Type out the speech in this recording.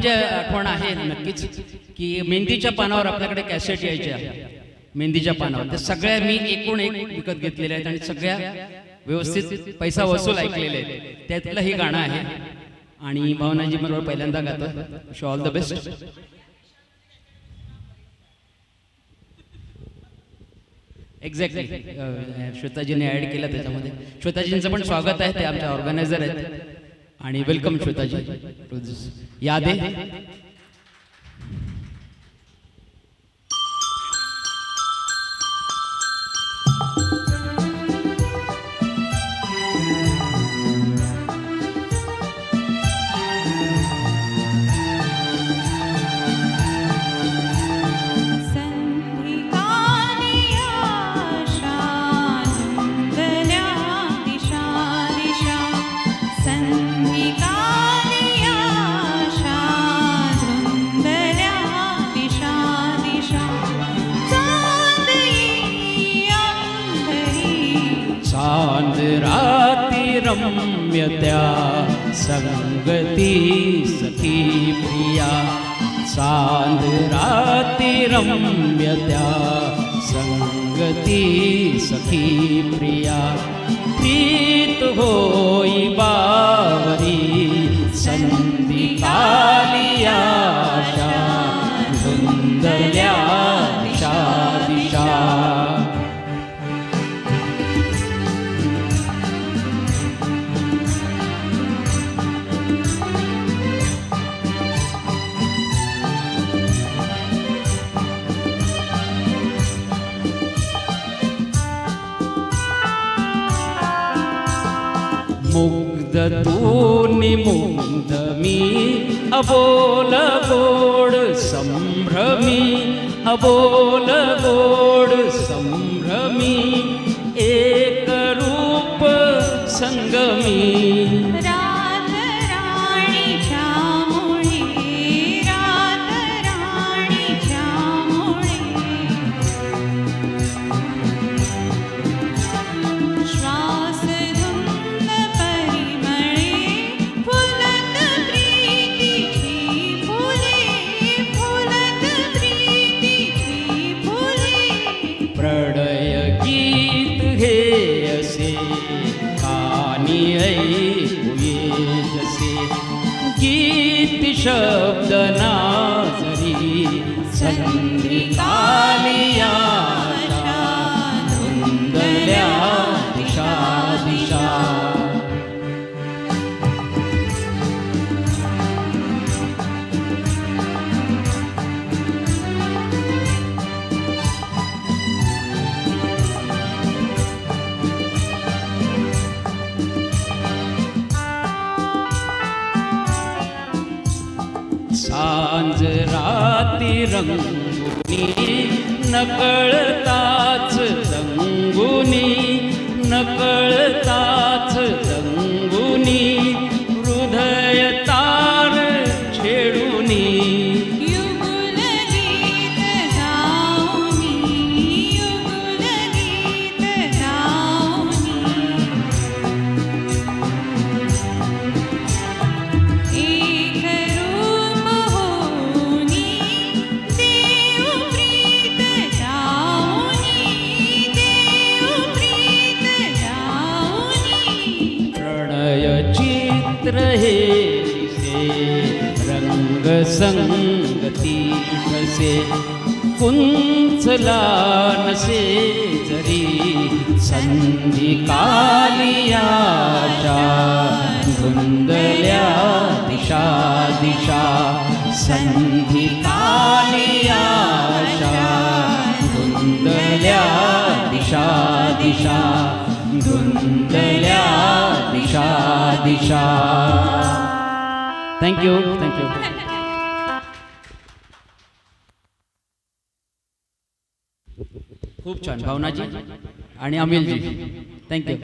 म्हणजे आठवण आहे नक्कीच की मेहंदीच्या पानावर आपल्याकडे कॅसेट यायच्या, मेहंदीच्या पानावर ते सगळ्या मी एकूण एक विकत घेतलेल्या आहेत आणि सगळ्या व्यवस्थित पैसा वसूल ऐकलेले आहेत. त्यातलं हे गाणं आहे आणि भावनाजी बरोबर पहिल्यांदा गातो. Show all the best. Exactly श्वेताजीने add केलं त्याच्यामध्ये. श्वेताजींचं पण स्वागत आहे, ते आमच्या ऑर्गनायझर आहेत आणि वेलकम श्वेताजी. याद आहे रम्यत्या संगती सखी प्रिया. चांद राती रम्यत्या संगती सखी प्रिया. प्रीत होई बावरी संधी कालिया. धुंदल्या दिशा दिशा. मुग्ध तू निमुग्ध मी अबोल गोड संभ्रमी. अबोल गोड संभ्रमी एक रूप संगमी. प्रणय गीत हे असे कानी ऐकुये जसे. गीत शब्द नाजरी संधी कालिया. धुंदल्या दिशा दिशा. सांज राती रंगुनी नकळताच रंगुनी. नकळताच रंगुनी हृदय तार छेडुनी. हे दिसे रंग संगती कसे. कुंचला नसे जरी संधी कालियाच्या. धुंदल्या दिशा दिशा. संधी कालियाच्या. धुंदल्या दिशा दिशा. धुंदल्या दिशा दिशा. Thank you thank you. खूप छान भावनाजी आणि अमिलजी. थँक्यू.